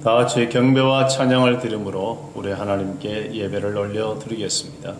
다 같이 경배와 찬양을 드림으로 우리 하나님께 예배를 올려 드리겠습니다.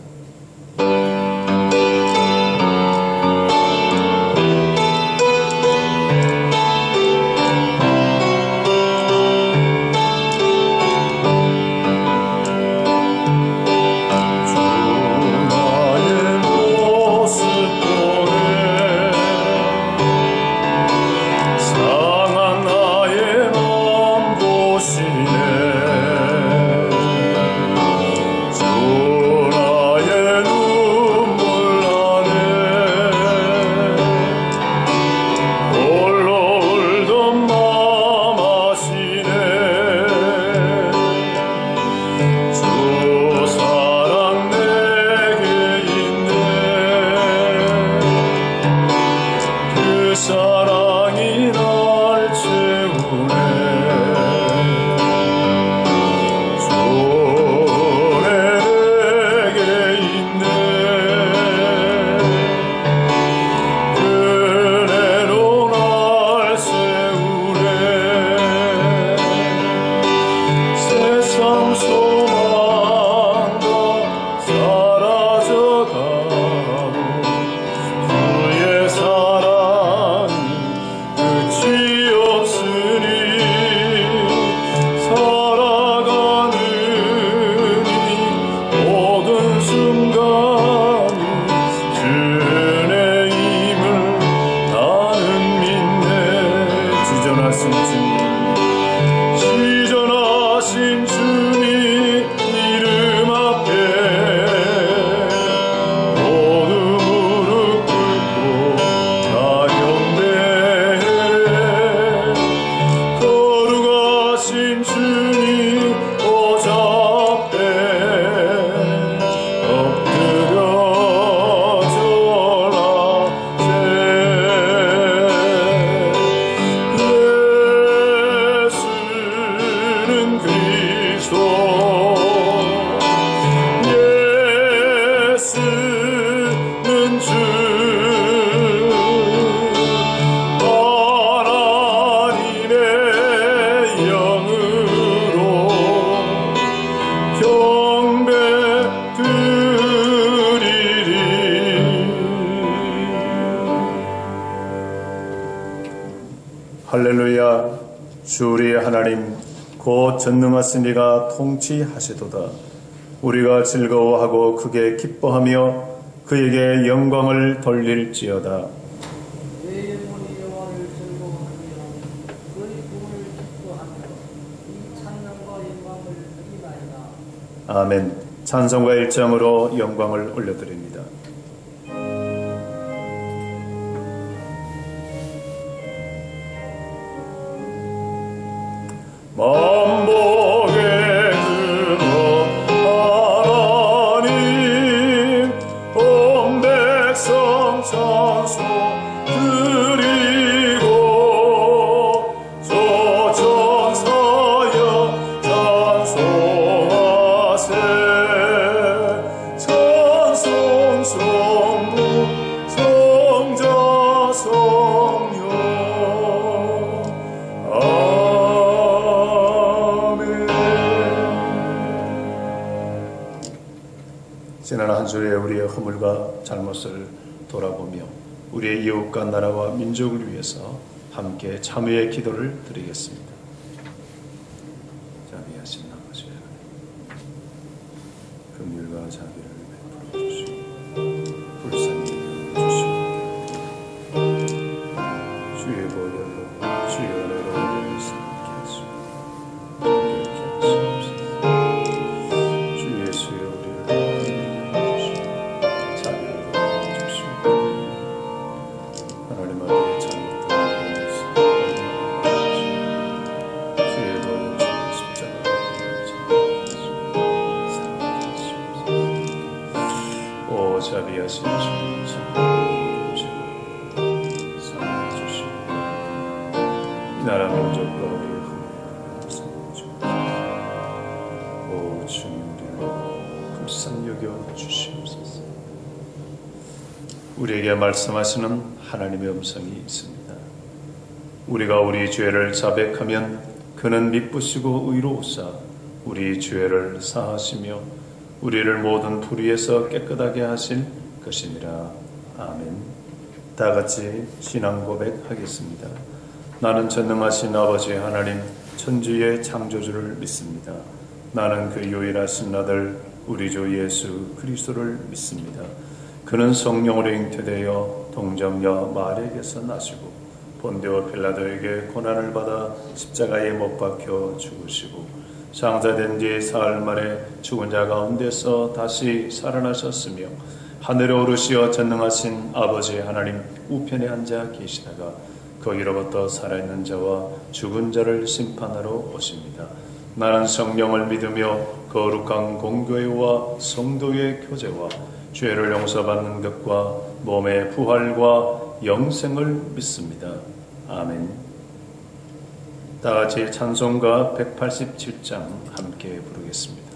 할렐루야. 주 우리의 하나님 곧 전능하신 이가 통치하시도다. 우리가 즐거워하고 크게 기뻐하며 그에게 영광을 돌릴지어다. 내 영혼이 여호와를 즐거워하며 그의 구원을 기뻐하며 이 찬양과 영광을 드리나이다. 아멘. 찬송가 1장으로 영광을 올려드립니다. 만복에 들어 하나님 온 백성 찬송 드리고 저 천사여 찬송하세. 찬송 성부 성자 성령 지난 한 주에 우리의 허물과 잘못을 돌아보며 우리의 이웃과 나라와 민족을 위해서 함께 참회의 기도를 드리겠습니다. 자비하신 아버지 하나님, 긍휼과 자비를 베풀어 주시고 불쌍히 여겨 주시고 주의 보혈로 주의 은혜로 우리를 살게 하시고 이렇게 하시옵소서. 주 예수의 우리를 자비하신 주 사랑해 주시고 이 나라 민족과 우리의 허물을 주시고 오 주님 우리를 불쌍히 여겨 주시옵소서. 우리에게 말씀하시는 하나님의 음성이 있습니다. 우리가 우리 죄를 자백하면 그는 미쁘시고 의로우사 우리 죄를 사하시며 우리를 모든 불의에서 깨끗하게 하실 것이니라. 아멘. 다 같이 신앙 고백하겠습니다. 나는 전능하신 아버지 하나님 천주의 창조주를 믿습니다. 나는 그 유일하신 아들 우리 주 예수 그리스도를 믿습니다. 그는 성령으로 잉태되어 동정녀 마리아에게서 나시고 본디오 빌라도에게 고난을 받아 십자가에 못 박혀 죽으시고 장사된 뒤 사흘 만에 죽은 자 가운데서 다시 살아나셨으며 하늘에 오르시어 전능하신 아버지 하나님 우편에 앉아 계시다가 거기로부터 살아있는 자와 죽은 자를 심판하러 오십니다. 나는 성령을 믿으며 거룩한 공교회와 성도의 교제와 죄를 용서받는 것과 몸의 부활과 영생을 믿습니다. 아멘. 다 같이 찬송가 187장 함께 부르겠습니다.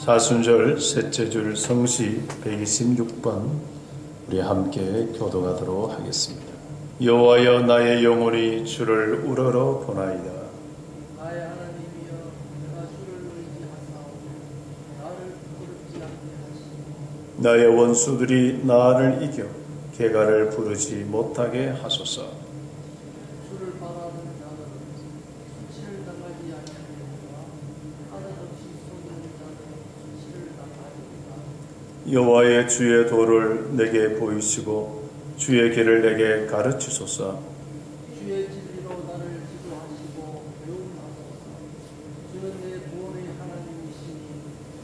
사순절 셋째 줄 성시 126번 우리 함께 교독하도록 하겠습니다. 여호와여 나의 영혼이 주를 우러러 보나이다. 나의 하나님이여 내가 주를 의지하사오니 나를 부끄럽지 않게 하시고 나의 원수들이 나를 이겨 개가를 부르지 못하게 하소서. 주를 바라는 자는 수치를 당하지 아니하리라. 하늘없이 쏟는 자는 수치를 당하리라. 여호와의 주의 도를 내게 보이시고 주의 길을 내게 가르치소서. 주의 진리로 나를 지도하시고 배움하소서. 주는 내 구원의 하나님이시니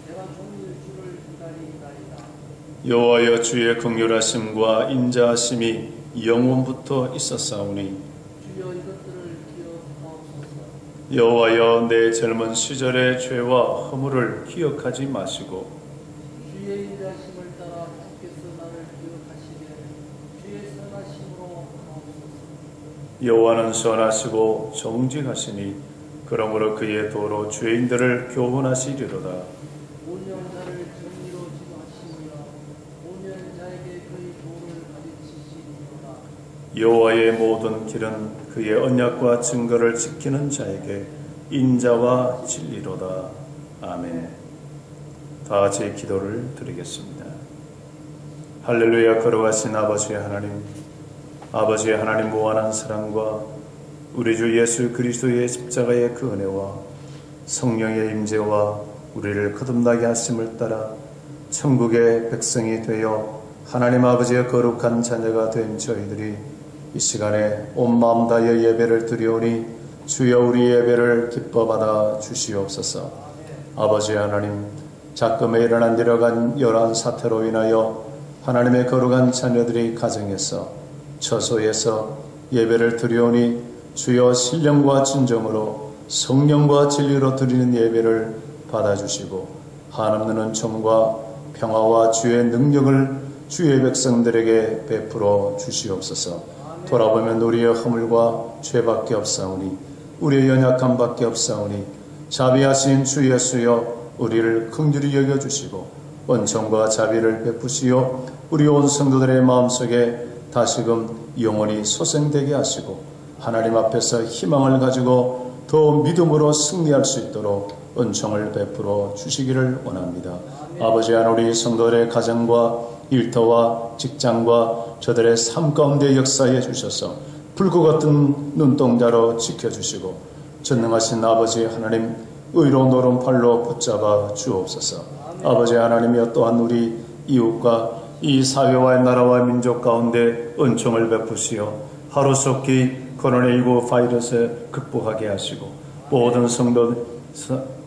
내가 종일 주를 기다리나이다. 여호와여 주의 긍휼하심과 인자하심이 영원부터 있었사오니 주여 이것들을 기억하옵소서. 여호와여 내 젊은 시절의 죄와 허물을 기억하지 마시고 주의 인자심을 따라 주께서 나를 기억하시게 주의 선하심으로 하옵소서. 여호와는 선하시고 정직하시니 그러므로 그의 도로 죄인들을 교훈하시리로다. 온유한 자를 정의로 지도하시며 온유한 자에게 그의 도를 가르치시리로다. 여호와의 모든 길은 그의 언약과 증거를 지키는 자에게 인자와 진리로다. 아멘. 다 같이 기도를 드리겠습니다. 할렐루야. 걸어가신 아버지의 하나님 무한한 사랑과 우리 주 예수 그리스도의 십자가의 그 은혜와 성령의 임재와 우리를 거듭나게 하심을 따라 천국의 백성이 되어 하나님 아버지의 거룩한 자녀가 된 저희들이 이 시간에 온 마음 다하여 예배를 드리오니 주여 우리 예배를 기뻐 받아 주시옵소서. 아버지 하나님, 작금에 일어난 이러한 여러한 사태로 인하여 하나님의 거룩한 자녀들이 가정에서 처소에서 예배를 드리오니 주여 신령과 진정으로 성령과 진리로 드리는 예배를 받아주시고 한없는 은총과 평화와 주의 능력을 주의 백성들에게 베풀어 주시옵소서. 돌아보면 우리의 허물과 죄밖에 없사오니 우리의 연약함밖에 없사오니 자비하신 주 예수여 우리를 긍휼히 여겨주시고 은총과 자비를 베푸시어 우리 온 성도들의 마음속에 다시금 영원히 소생되게 하시고 하나님 앞에서 희망을 가지고 더 믿음으로 승리할 수 있도록 은총을 베풀어 주시기를 원합니다. 아버지 하나님, 우리 성도들의 가정과 일터와 직장과 저들의 삶 가운데 역사해 주셔서 불과 같은 눈동자로 지켜주시고 전능하신 아버지 하나님, 의로운 오른팔로 붙잡아 주옵소서. 아버지 하나님이여 또한 우리 이웃과 이 사회와 나라와 민족 가운데 은총을 베푸시어 하루속히 코로나19 바이러스에 극복하게 하시고 모든 성도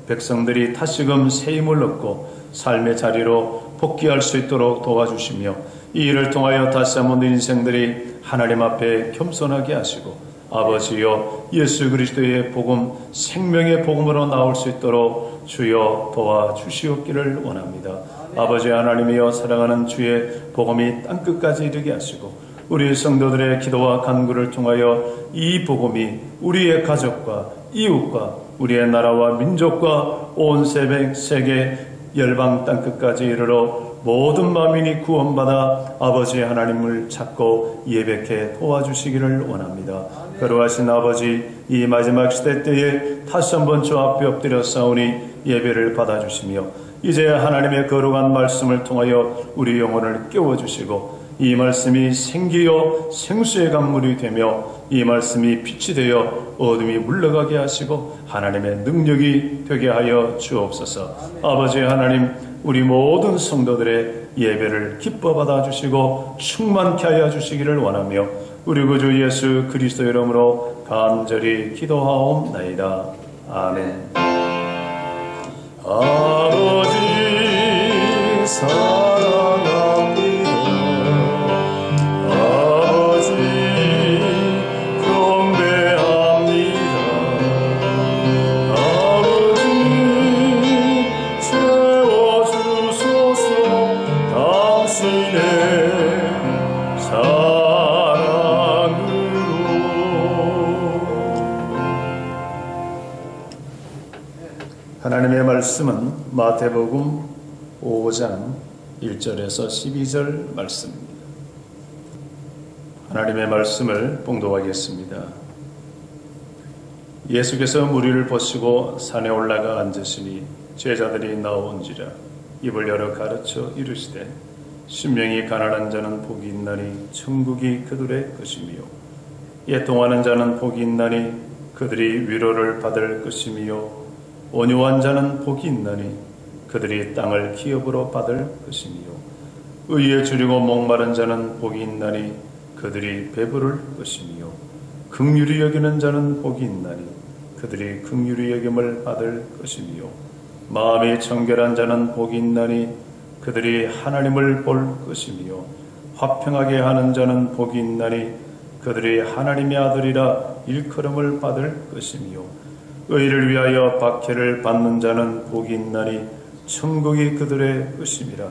백성들이 다시금 새 힘을 얻고 삶의 자리로 복귀할 수 있도록 도와주시며 이 일을 통하여 다시 한번 인생들이 하나님 앞에 겸손하게 하시고 아버지여 예수 그리스도의 복음, 생명의 복음으로 나올 수 있도록 주여 도와주시옵기를 원합니다. 아버지 하나님이여 사랑하는 주의 복음이 땅끝까지 이르게 하시고 우리 성도들의 기도와 간구를 통하여 이 복음이 우리의 가족과 이웃과 우리의 나라와 민족과 온 세계 열방 땅끝까지 이르러 모든 만민이 구원받아 아버지 하나님을 찾고 예배케 도와주시기를 원합니다. 거룩하신 아버지, 이 마지막 시대 때에 다시 한번 주 앞에 엎드려 싸우니 예배를 받아주시며 이제 하나님의 거룩한 말씀을 통하여 우리 영혼을 깨워주시고 이 말씀이 생기여 생수의 강물이 되며 이 말씀이 빛이 되어 어둠이 물러가게 하시고 하나님의 능력이 되게 하여 주옵소서. 아버지 하나님, 우리 모든 성도들의 예배를 기뻐 받아주시고 충만케 하여 주시기를 원하며 우리 구주 예수 그리스도 이름으로 간절히 기도하옵나이다. 아멘. 아버지 사랑합니다. 아버지 경배합니다. 아버지 채워주소서. 당신의 하나님의 말씀은 마태복음 5장 1절에서 12절 말씀입니다. 하나님의 말씀을 봉독하겠습니다. 예수께서 무리를 보시고 산에 올라가 앉으시니 제자들이 나온지라 입을 열어 가르쳐 이르시되 심령이 가난한 자는 복이 있나니 천국이 그들의 것이며 애통하는 자는 복이 있나니 그들이 위로를 받을 것이며 온유한 자는 복이 있나니 그들이 땅을 기업으로 받을 것이니요 의에 줄이고 목마른 자는 복이 있나니 그들이 배부를 것이니요 긍휼히 여기는 자는 복이 있나니 그들이 긍휼히 여김을 받을 것이니요 마음이 청결한 자는 복이 있나니 그들이 하나님을 볼 것이니요 화평하게 하는 자는 복이 있나니 그들이 하나님의 아들이라 일컬음을 받을 것이니요 의를 위하여 박해를 받는 자는 복이 있나니 천국이 그들의 것임이라.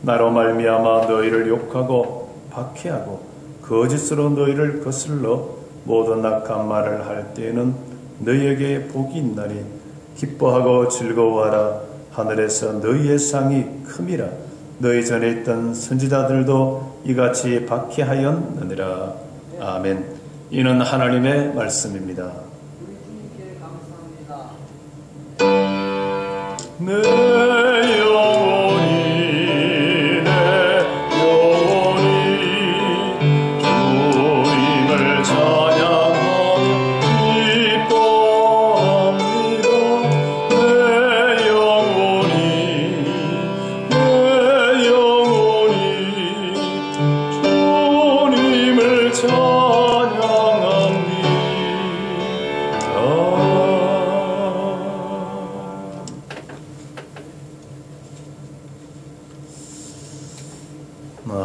나로 말미암아 너희를 욕하고 박해하고 거짓으로 너희를 거슬러 모든 악한 말을 할 때에는 너희에게 복이 있나니 기뻐하고 즐거워하라. 하늘에서 너희의 상이 큼이라. 너희 전에 있던 선지자들도 이같이 박해하였느니라. 아멘. 이는 하나님의 말씀입니다. 우리 주님께 감사합니다. 내 영혼이 주님을 찬양하며 기뻐합니다. 내 영혼이 주님을 찬양합니다.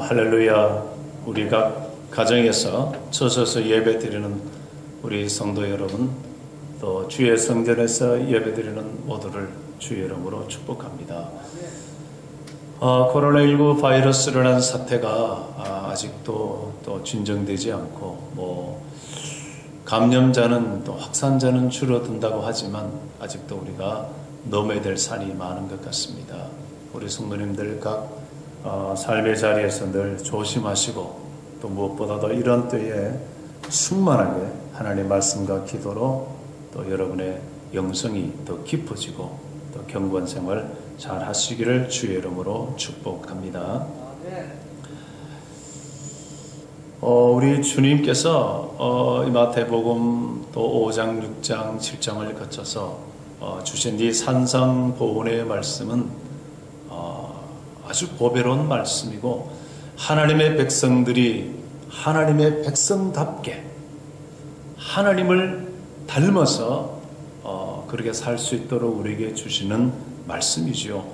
할렐루야. 우리 각 가정에서 서서서 예배 드리는 우리 성도 여러분, 또 주의 성전에서 예배 드리는 모두를 주의 이름으로 축복합니다. 코로나19 바이러스라는 사태가 아직도 또 진정되지 않고 감염자는 또 확산자는 줄어든다고 하지만 아직도 우리가 넘어야 될 산이 많은 것 같습니다. 우리 성도님들 각 삶의 자리에서 늘 조심하시고 또 무엇보다도 이런 때에 충만하게 하나님의 말씀과 기도로 또 여러분의 영성이 더 깊어지고 또 경건 생활 잘 하시기를 주의 이름으로 축복합니다. 우리 주님께서 이 마태복음 또 5장, 6장, 7장을 거쳐서 주신 이 산상보훈의 말씀은 아주 보배로운 말씀이고 하나님의 백성들이 하나님의 백성답게 하나님을 닮아서 그렇게 살 수 있도록 우리에게 주시는 말씀이죠.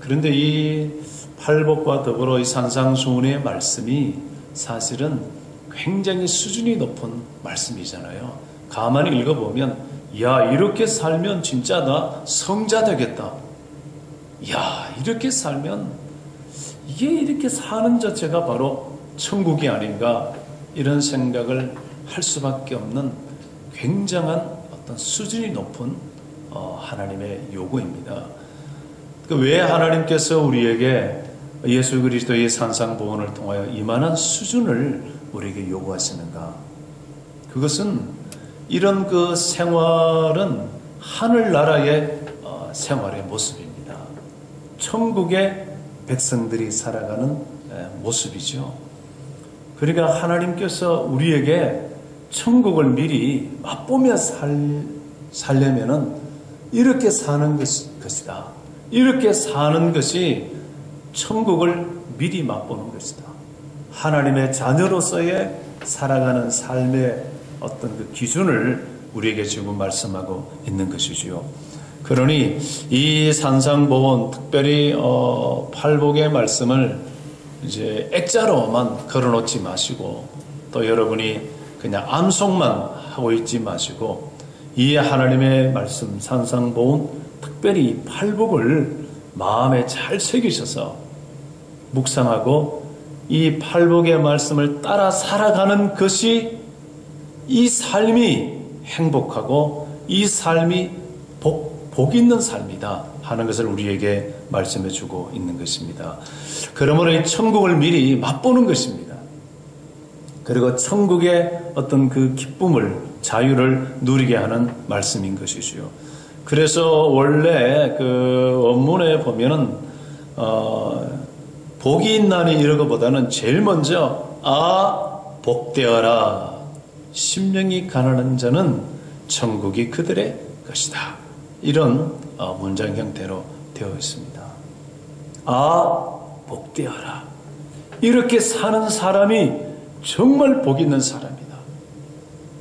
그런데 이 팔복과 더불어 이 산상수훈의 말씀이 사실은 굉장히 수준이 높은 말씀이잖아요. 가만히 읽어보면 야, 이렇게 살면 진짜 나 성자 되겠다. 야, 이렇게 살면 이게 이렇게 사는 자체가 바로 천국이 아닌가, 이런 생각을 할 수밖에 없는 굉장한 어떤 수준이 높은 하나님의 요구입니다. 왜 하나님께서 우리에게 예수 그리스도의 산상보훈을 통하여 이만한 수준을 우리에게 요구하시는가? 그것은 이런 그 생활은 하늘나라의 생활의 모습입니다. 천국의 백성들이 살아가는 모습이죠. 그러니까 하나님께서 우리에게 천국을 미리 맛보며 살려면은 이렇게 사는 것이다. 이렇게 사는 것이 천국을 미리 맛보는 것이다. 하나님의 자녀로서의 살아가는 삶의 어떤 그 기준을 우리에게 지금 말씀하고 있는 것이지요. 그러니 이 산상보훈, 특별히 팔복의 말씀을 이제 액자로만 걸어놓지 마시고 또 여러분이 그냥 암송만 하고 있지 마시고 이 하나님의 말씀 산상보훈, 특별히 이 팔복을 마음에 잘 새기셔서 묵상하고 이 팔복의 말씀을 따라 살아가는 것이 이 삶이 행복하고 이 삶이 복 있는 삶이다 하는 것을 우리에게 말씀해 주고 있는 것입니다. 그러므로 이 천국을 미리 맛보는 것입니다. 그리고 천국의 어떤 그 기쁨을, 자유를 누리게 하는 말씀인 것이지요. 그래서 원래 그 원문에 보면은 복이 있나니 이런 것보다는 제일 먼저 복되어라. 심령이 가난한 자는 천국이 그들의 것이다. 이런 문장 형태로 되어 있습니다. 복되어라. 이렇게 사는 사람이 정말 복 있는 사람이다.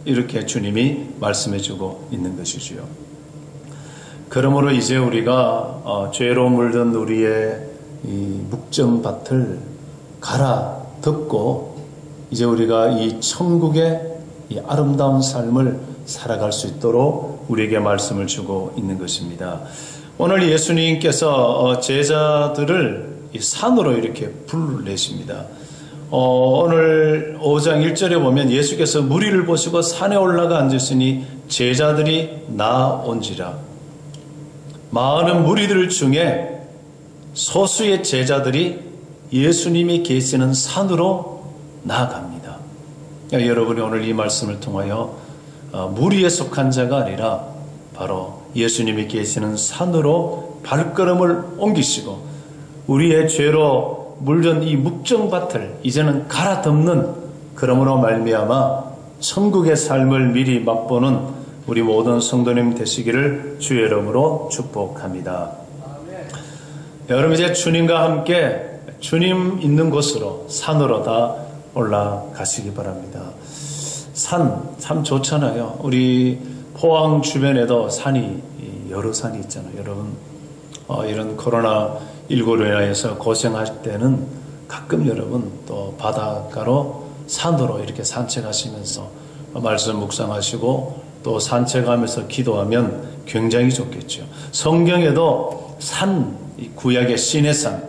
이렇게 주님이 말씀해주고 있는 것이지요. 그러므로 이제 우리가 죄로 물든 우리의 이 묵정밭을 갈아 덮고 이제 우리가 이 천국의 이 아름다운 삶을 살아갈 수 있도록 우리에게 말씀을 주고 있는 것입니다. 오늘 예수님께서 제자들을 이 산으로 이렇게 불러내십니다. 오늘 5장 1절에 보면 예수께서 무리를 보시고 산에 올라가 앉으시니 제자들이 나온지라. 많은 무리들 중에 소수의 제자들이 예수님이 계시는 산으로 나아갑니다. 여러분이 오늘 이 말씀을 통하여 무리에 속한 자가 아니라 바로 예수님이 계시는 산으로 발걸음을 옮기시고 우리의 죄로 물든 이 묵정밭을 이제는 갈아 덮는, 그러므로 말미암아 천국의 삶을 미리 맛보는 우리 모든 성도님 되시기를 주의 이름으로 축복합니다. 여러분, 이제 주님과 함께 주님 있는 곳으로, 산으로 다 올라가시기 바랍니다. 산 참 좋잖아요. 우리 포항 주변에도 산이 여러 산이 있잖아요. 여러분, 이런 코로나19로 인해서 고생할 때는 가끔 여러분 또 바닷가로 산으로 이렇게 산책하시면서 말씀 묵상하시고 또 산책하면서 기도하면 굉장히 좋겠죠. 성경에도 산, 구약의 시내산,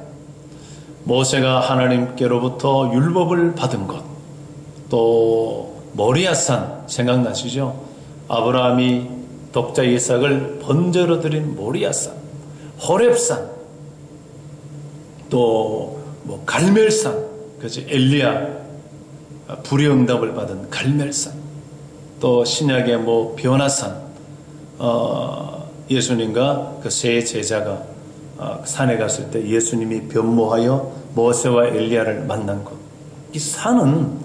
모세가 하나님께로부터 율법을 받은 곳, 또 모리아산 생각나시죠? 아브라함이 독자 이삭을 번제로 드린 모리아산, 호렙산, 또 갈멜산, 그죠? 엘리야 불의 응답을 받은 갈멜산, 또 신약의 변화산, 예수님과 그 세 제자가 산에 갔을 때 예수님이 변모하여 모세와 엘리야를 만난 곳. 이 산은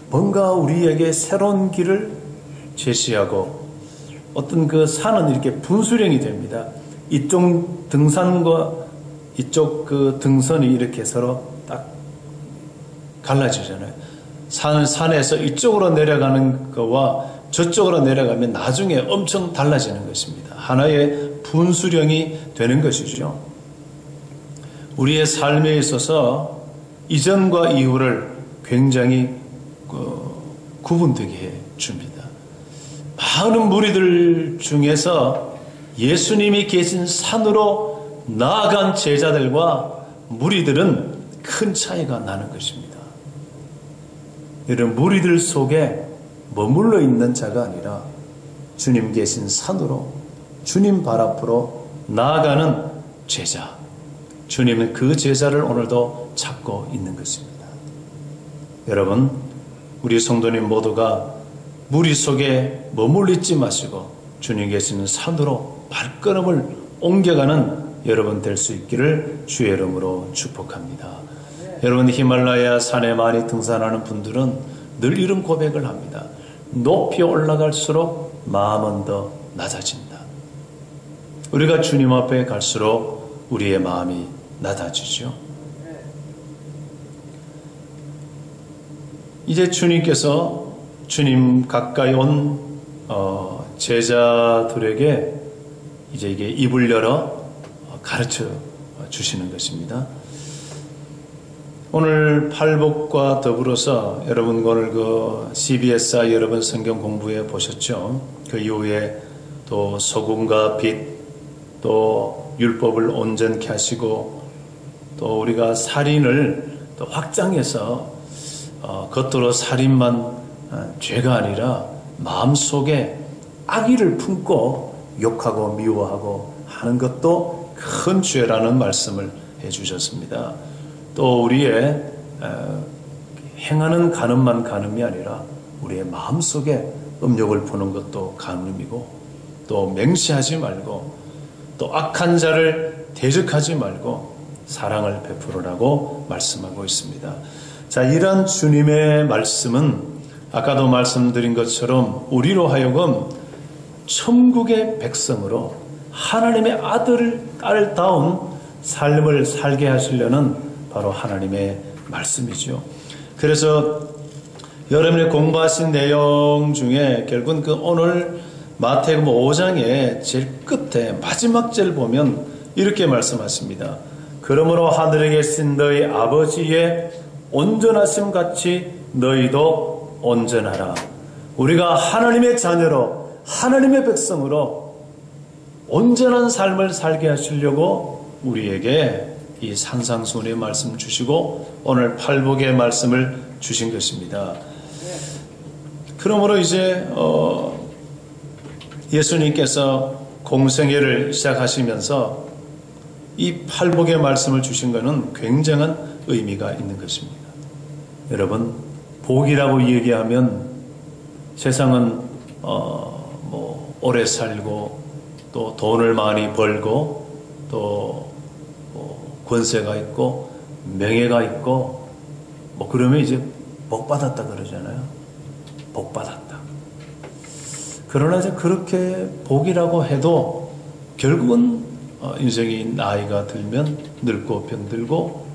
뭔가 우리에게 새로운 길을 제시하고, 어떤 그 산은 이렇게 분수령이 됩니다. 이쪽 등산과 이쪽 그 등선이 이렇게 서로 딱 갈라지잖아요. 산에서 이쪽으로 내려가는 거와 저쪽으로 내려가면 나중에 엄청 달라지는 것입니다. 하나의 분수령이 되는 것이죠. 우리의 삶에 있어서 이전과 이후를 굉장히 구분되게 해 줍니다. 많은 무리들 중에서 예수님이 계신 산으로 나아간 제자들과 무리들은 큰 차이가 나는 것입니다. 이런 무리들 속에 머물러 있는 자가 아니라 주님 계신 산으로, 주님 발 앞으로 나아가는 제자, 주님은 그 제자를 오늘도 찾고 있는 것입니다. 여러분, 우리 성도님 모두가 무리 속에 머물러 있지 마시고 주님 계시는 산으로 발걸음을 옮겨가는 여러분 될 수 있기를 주의 이름으로 축복합니다. 여러분, 히말라야 산에 많이 등산하는 분들은 늘 이런 고백을 합니다. 높이 올라갈수록 마음은 더 낮아진다. 우리가 주님 앞에 갈수록 우리의 마음이 낮아지죠. 이제 주님께서 주님 가까이 온 제자들에게 이제 이게 입을 열어 가르쳐 주시는 것입니다. 오늘 팔복과 더불어서 여러분 오늘 그 CBSI 여러분 성경 공부해 보셨죠? 그 이후에 또 소금과 빛, 또 율법을 온전케 하시고, 또 우리가 살인을 또 확장해서 겉으로 살인만 죄가 아니라 마음속에 악의를 품고 욕하고 미워하고 하는 것도 큰 죄라는 말씀을 해주셨습니다. 또 우리의 행하는 간음만 간음이 아니라 우리의 마음속에 음욕을 부는 것도 간음이고, 또 맹세하지 말고 또 악한 자를 대적하지 말고 사랑을 베풀으라고 말씀하고 있습니다. 자, 이런 주님의 말씀은 아까도 말씀드린 것처럼 우리로 하여금 천국의 백성으로 하나님의 아들, 딸다운 삶을 살게 하시려는 바로 하나님의 말씀이죠. 그래서 여러분이 공부하신 내용 중에 결국은 그 오늘 마태복음 5장의 제일 끝에 마지막 절 보면 이렇게 말씀하십니다. 그러므로 하늘에 계신 너희 아버지의 온전하심 같이 너희도 온전하라. 우리가 하나님의 자녀로 하나님의 백성으로 온전한 삶을 살게 하시려고 우리에게 이 산상수훈의 말씀 주시고 오늘 팔복의 말씀을 주신 것입니다. 그러므로 이제 예수님께서 공생애를 시작하시면서 이 팔복의 말씀을 주신 것은 굉장한 의미가 있는 것입니다. 여러분, 복이라고 얘기하면 세상은 오래 살고 또 돈을 많이 벌고 또 권세가 있고 명예가 있고 그러면 이제 복 받았다 그러잖아요. 복 받았다. 그러나 이제 그렇게 복이라고 해도 결국은 인생이 나이가 들면 늙고 병들고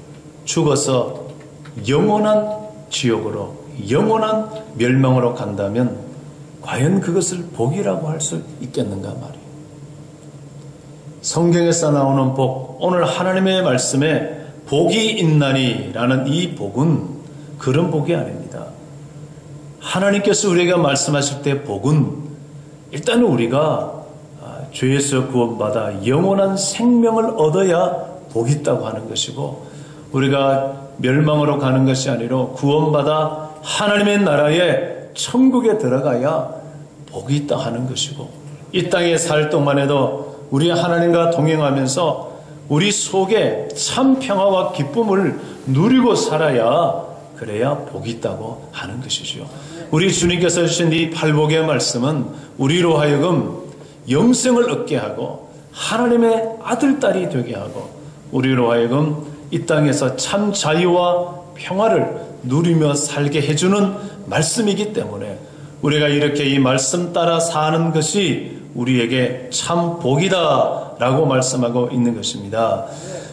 죽어서 영원한 지옥으로 영원한 멸망으로 간다면 과연 그것을 복이라고 할 수 있겠는가 말이에요. 성경에서 나오는 복, 오늘 하나님의 말씀에 복이 있나니 라는 이 복은 그런 복이 아닙니다. 하나님께서 우리에게 말씀하실 때 복은 일단 우리가 죄에서 구원받아 영원한 생명을 얻어야 복이 있다고 하는 것이고, 우리가 멸망으로 가는 것이 아니라 구원받아 하나님의 나라에 천국에 들어가야 복이 있다 하는 것이고, 이 땅에 살 동안에도 우리 하나님과 동행하면서 우리 속에 참 평화와 기쁨을 누리고 살아야 그래야 복이 있다고 하는 것이죠. 우리 주님께서 주신 이 팔복의 말씀은 우리로 하여금 영생을 얻게 하고 하나님의 아들, 딸이 되게 하고 우리로 하여금 이 땅에서 참 자유와 평화를 누리며 살게 해주는 말씀이기 때문에 우리가 이렇게 이 말씀 따라 사는 것이 우리에게 참 복이다 라고 말씀하고 있는 것입니다.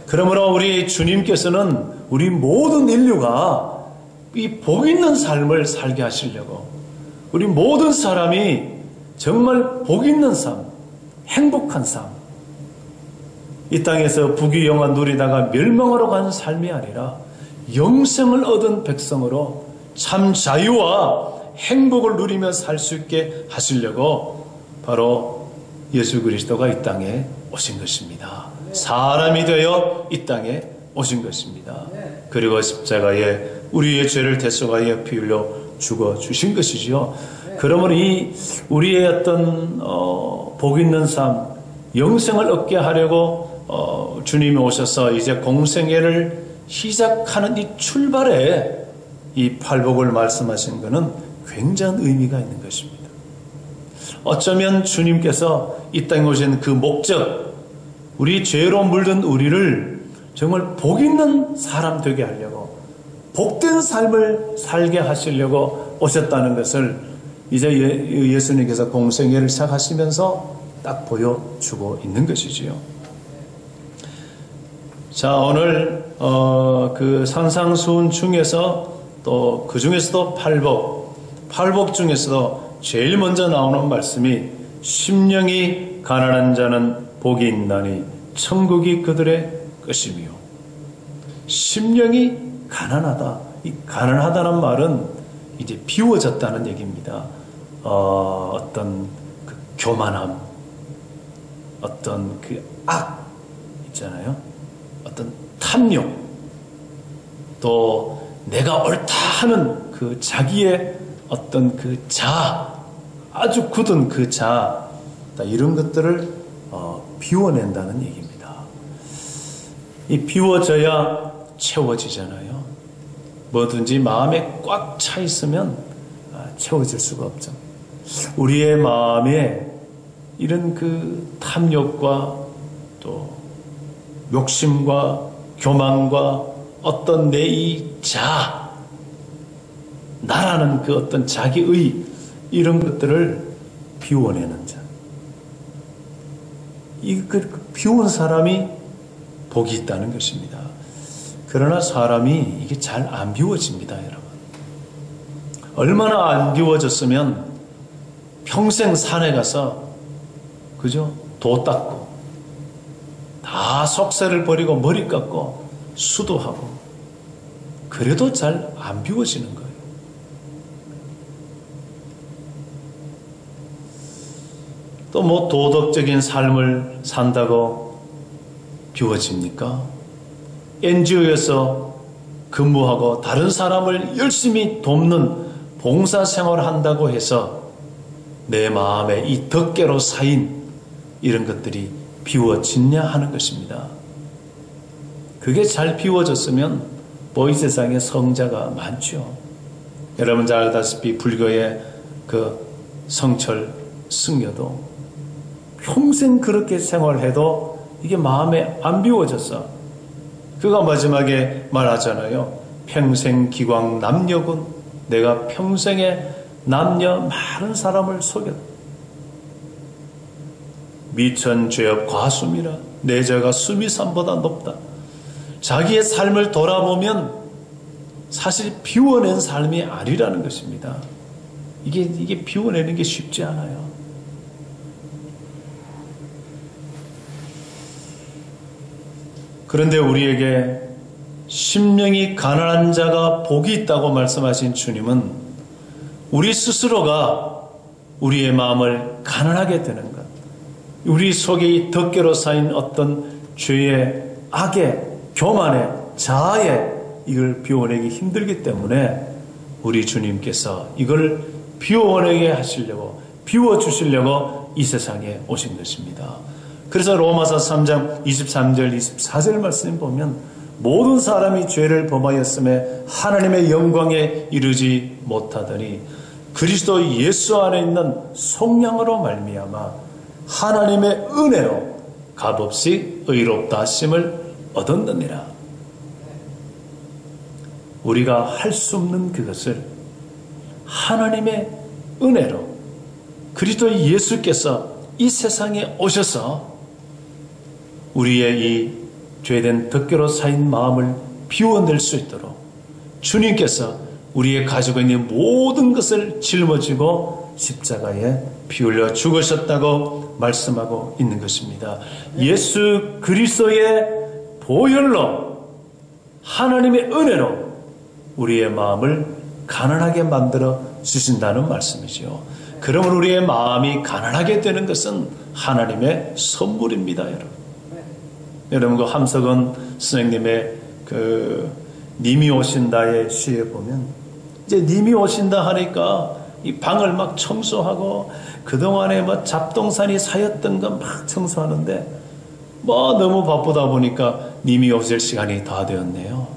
그러므로 우리 주님께서는 우리 모든 인류가 이 복 있는 삶을 살게 하시려고, 우리 모든 사람이 정말 복 있는 삶, 행복한 삶, 이 땅에서 부귀영화 누리다가 멸망으로 가는 삶이 아니라 영생을 얻은 백성으로 참 자유와 행복을 누리며 살 수 있게 하시려고 바로 예수 그리스도가 이 땅에 오신 것입니다. 사람이 되어 이 땅에 오신 것입니다. 그리고 십자가에 우리의 죄를 대속하여 피 흘려 죽어 주신 것이지요. 그러므로 이 우리의 어떤 복 있는 삶, 영생을 얻게 하려고 주님이 오셔서 이제 공생애를 시작하는 이 출발에 이 팔복을 말씀하신 것은 굉장한 의미가 있는 것입니다. 어쩌면 주님께서 이 땅에 오신 그 목적, 우리 죄로 물든 우리를 정말 복 있는 사람 되게 하려고, 복된 삶을 살게 하시려고 오셨다는 것을 이제 예수님께서 공생애를 시작하시면서 딱 보여주고 있는 것이지요. 자, 오늘 그 산상수훈 중에서 또 그 중에서도 팔복 중에서도 제일 먼저 나오는 말씀이 심령이 가난한 자는 복이 있나니 천국이 그들의 것이며, 심령이 가난하다. 이 가난하다는 말은 이제 비워졌다는 얘기입니다. 어떤 그 교만함, 어떤 그 악 있잖아요. 어떤 탐욕, 또 내가 옳다 하는 그 자기의 어떤 그 자아, 아주 굳은 그 자아, 이런 것들을 비워낸다는 얘기입니다. 이 비워져야 채워지잖아요. 뭐든지 마음에 꽉 차 있으면 채워질 수가 없죠. 우리의 마음에 이런 그 탐욕과 또 욕심과 교만과 어떤 내 이 자, 나라는 그 어떤 자기의 이런 것들을 비워내는 자. 이 비운 사람이 복이 있다는 것입니다. 그러나 사람이 이게 잘 안 비워집니다, 여러분. 얼마나 안 비워졌으면 평생 산에 가서 그죠? 도 닦고 다 속세를 버리고 머리 깎고 수도하고 그래도 잘 안 비워지는 거예요. 또 뭐 도덕적인 삶을 산다고 비워집니까? NGO에서 근무하고 다른 사람을 열심히 돕는 봉사생활을 한다고 해서 내 마음에 이 덮개로 쌓인 이런 것들이 비워지냐 하는 것입니다. 그게 잘 비워졌으면 뭐 이 세상에 성자가 많죠. 여러분 잘 알다시피 불교의 그 성철 승려도 평생 그렇게 생활해도 이게 마음에 안 비워졌어. 그가 마지막에 말하잖아요. 평생 기광 남녀군, 내가 평생에 남녀 많은 사람을 속였다. 미천 죄업 과수미라, 내 죄가 수미산보다 높다. 자기의 삶을 돌아보면 사실 비워낸 삶이 아니라는 것입니다. 이게 비워내는 게 쉽지 않아요. 그런데 우리에게 심령이 가난한 자가 복이 있다고 말씀하신 주님은 우리 스스로가 우리의 마음을 가난하게 되는 것, 우리 속에 이 덮개로 쌓인 어떤 죄의, 악의, 교만의, 자아의 이걸 비워내기 힘들기 때문에 우리 주님께서 이걸 비워내게 하시려고, 비워주시려고 이 세상에 오신 것입니다. 그래서 로마서 3장 23절 24절 말씀 보면 모든 사람이 죄를 범하였음에 하나님의 영광에 이르지 못하더니 그리스도 예수 안에 있는 속량으로 말미암아 하나님의 은혜로 값없이 의롭다 하심을 얻었느니라. 우리가 할 수 없는 그것을 하나님의 은혜로 그리스도 예수께서 이 세상에 오셔서 우리의 이 죄된 덮개로 쌓인 마음을 비워낼 수 있도록 주님께서 우리의 가지고 있는 모든 것을 짊어지고 십자가에 피 흘려 죽으셨다고 말씀하고 있는 것입니다. 예수 그리스도의 보혈로 하나님의 은혜로 우리의 마음을 가난하게 만들어 주신다는 말씀이죠. 그러면 우리의 마음이 가난하게 되는 것은 하나님의 선물입니다, 여러분. 여러분 그 함석은 선생님의 그 님이 오신다의 시에 보면 이제 님이 오신다 하니까 이 방을 막 청소하고 그동안에 뭐 잡동사니 쌓였던 거 막 청소하는데 뭐 너무 바쁘다 보니까 님이 오실 시간이 다 되었네요.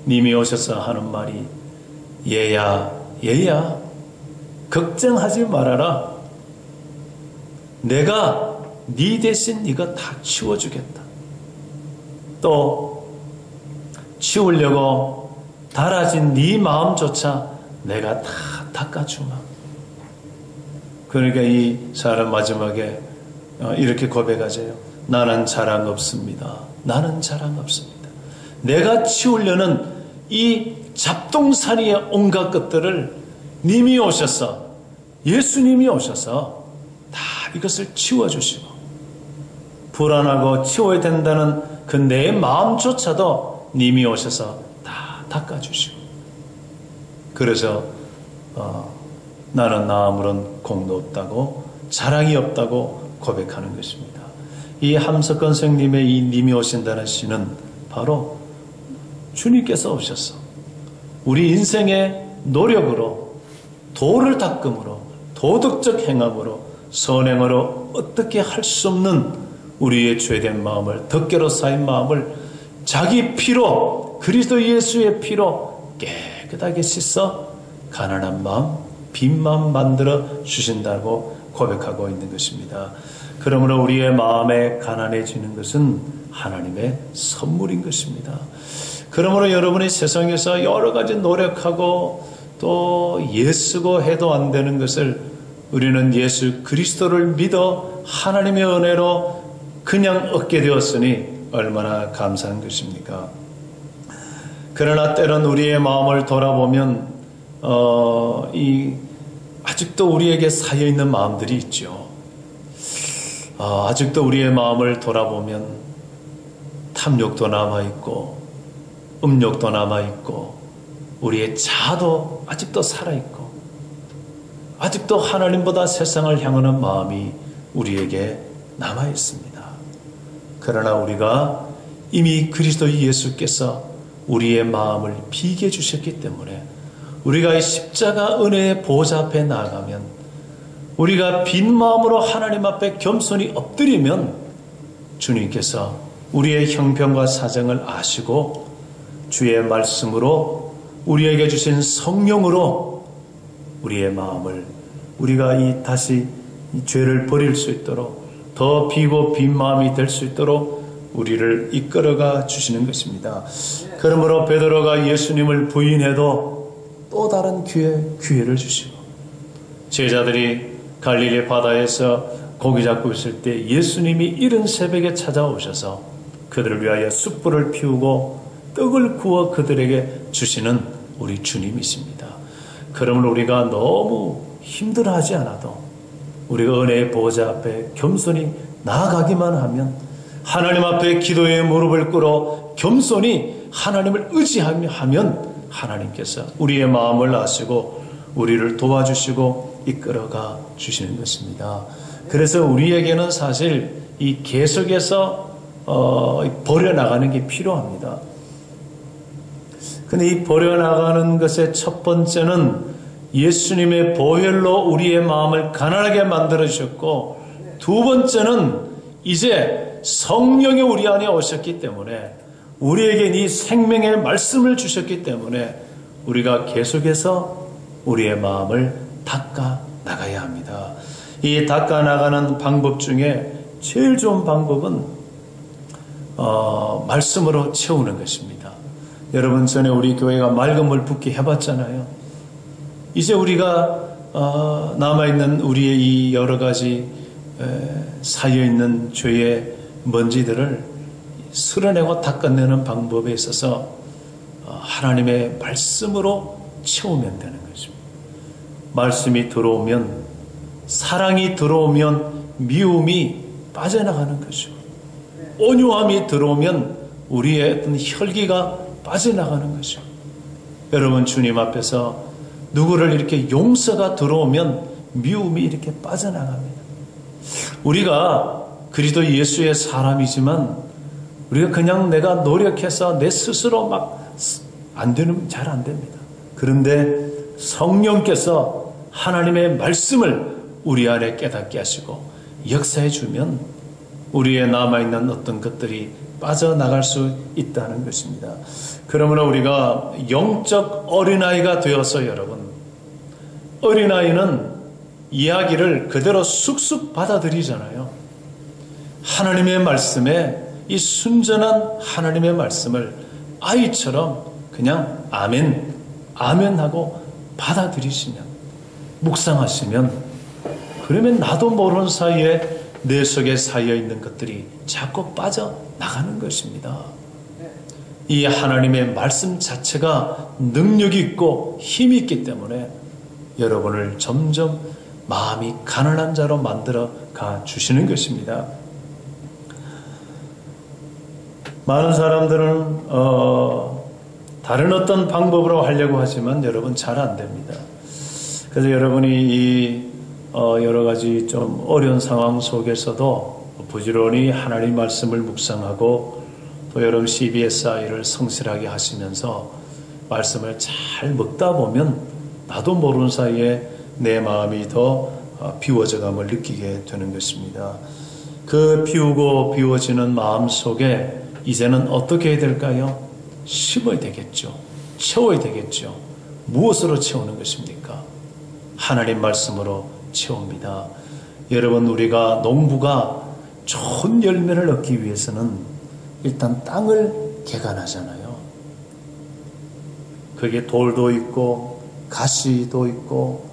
님이 오셔서 하는 말이 얘야 걱정하지 말아라. 내가 네 대신 이거 다 치워주겠다. 또 치우려고 달아진 네 마음조차 내가 다 닦아주마. 그러니까 이 사람 마지막에 이렇게 고백하세요. 나는 자랑 없습니다. 나는 자랑 없습니다. 내가 치우려는 이 잡동사니의 온갖 것들을 님이 오셔서 예수님이 오셔서 다 이것을 치워주시고 불안하고 치워야 된다는 그 내 마음조차도 님이 오셔서 다 닦아주시고 그래서 나는 나 아무런 공도 없다고 자랑이 없다고 고백하는 것입니다. 이 함석건 선생님의 이 님이 오신다는 시는 바로 주님께서 오셔서 우리 인생의 노력으로 도를 닦음으로 도덕적 행함으로 선행으로 어떻게 할 수 없는 우리의 죄된 마음을 덮개로 쌓인 마음을 자기 피로 그리스도 예수의 피로 깨끗하게 씻어 가난한 마음 빈 마음 만들어 주신다고 고백하고 있는 것입니다. 그러므로 우리의 마음에 가난해지는 것은 하나님의 선물인 것입니다. 그러므로 여러분이 세상에서 여러 가지 노력하고 또 애쓰고 해도 안 되는 것을 우리는 예수 그리스도를 믿어 하나님의 은혜로 그냥 얻게 되었으니 얼마나 감사한 것입니까? 그러나 때론 우리의 마음을 돌아보면 아직도 우리에게 쌓여있는 마음들이 있죠. 아직도 우리의 마음을 돌아보면 탐욕도 남아있고 음욕도 남아있고 우리의 자아도 아직도 살아있고 아직도 하나님보다 세상을 향하는 마음이 우리에게 남아있습니다. 그러나 우리가 이미 그리스도 예수께서 우리의 마음을 비게 해주셨기 때문에 우리가 이 십자가 은혜의 보좌 앞에 나아가면 우리가 빈 마음으로 하나님 앞에 겸손히 엎드리면 주님께서 우리의 형편과 사정을 아시고 주의 말씀으로 우리에게 주신 성령으로 우리의 마음을 우리가 다시 이 죄를 버릴 수 있도록 더 비고 빈 마음이 될 수 있도록 우리를 이끌어가 주시는 것입니다. 그러므로 베드로가 예수님을 부인해도 또 다른 기회를 주시고 제자들이 갈릴리 바다에서 고기 잡고 있을 때 예수님이 이른 새벽에 찾아오셔서 그들을 위하여 숯불을 피우고 떡을 구워 그들에게 주시는 우리 주님이십니다. 그러므로 우리가 너무 힘들어하지 않아도 우리가 은혜의 보좌 앞에 겸손히 나아가기만 하면 하나님 앞에 기도의 무릎을 꿇어 겸손히 하나님을 의지하면 하나님께서 우리의 마음을 아시고 우리를 도와주시고 이끌어가 주시는 것입니다. 그래서 우리에게는 사실 이 계속해서 버려나가는 게 필요합니다. 근데 이 버려나가는 것의 첫 번째는 예수님의 보혈로 우리의 마음을 가난하게 만들어주셨고 두 번째는 이제 성령이 우리 안에 오셨기 때문에 우리에게 이 생명의 말씀을 주셨기 때문에 우리가 계속해서 우리의 마음을 닦아 나가야 합니다. 이 닦아 나가는 방법 중에 제일 좋은 방법은 말씀으로 채우는 것입니다. 여러분 전에 우리 교회가 맑은 물 붓기 해봤잖아요. 이제 우리가 남아있는 우리의 이 여러 가지 쌓여있는 죄의 먼지들을 쓸어내고 닦아내는 방법에 있어서 하나님의 말씀으로 채우면 되는 것입니다. 말씀이 들어오면 사랑이 들어오면 미움이 빠져나가는 것이고 온유함이 들어오면 우리의 어떤 혈기가 빠져나가는 것이고 여러분 주님 앞에서 누구를 이렇게 용서가 들어오면 미움이 이렇게 빠져나갑니다. 우리가 그리스도 예수의 사람이지만 우리가 그냥 내가 노력해서 내 스스로 막 안 되는 잘 안 됩니다. 그런데 성령께서 하나님의 말씀을 우리 안에 깨닫게 하시고 역사해 주면 우리의 남아있는 어떤 것들이 빠져나갈 수 있다는 것입니다. 그러므로 우리가 영적 어린아이가 되어서 여러분 어린아이는 이야기를 그대로 쑥쑥 받아들이잖아요. 하나님의 말씀에 이 순전한 하나님의 말씀을 아이처럼 그냥 아멘, 아멘 하고 받아들이시면 묵상하시면 그러면 나도 모르는 사이에 내 속에 쌓여있는 것들이 자꾸 빠져나가는 것입니다. 이 하나님의 말씀 자체가 능력이 있고 힘이 있기 때문에 여러분을 점점 마음이 가난한 자로 만들어 가 주시는 것입니다. 많은 사람들은 다른 어떤 방법으로 하려고 하지만 여러분 잘 안 됩니다. 그래서 여러분이 이 여러 가지 좀 어려운 상황 속에서도 부지런히 하나님 말씀을 묵상하고 또 여러분 CBSI를 성실하게 하시면서 말씀을 잘 먹다 보면 나도 모르는 사이에 내 마음이 더 비워져감을 느끼게 되는 것입니다. 그 비우고 비워지는 마음 속에 이제는 어떻게 해야 될까요? 심어야 되겠죠. 채워야 되겠죠. 무엇으로 채우는 것입니까? 하나님 말씀으로 채웁니다. 여러분 우리가 농부가 좋은 열매를 얻기 위해서는 일단 땅을 개간하잖아요. 거기에 돌도 있고 가시도 있고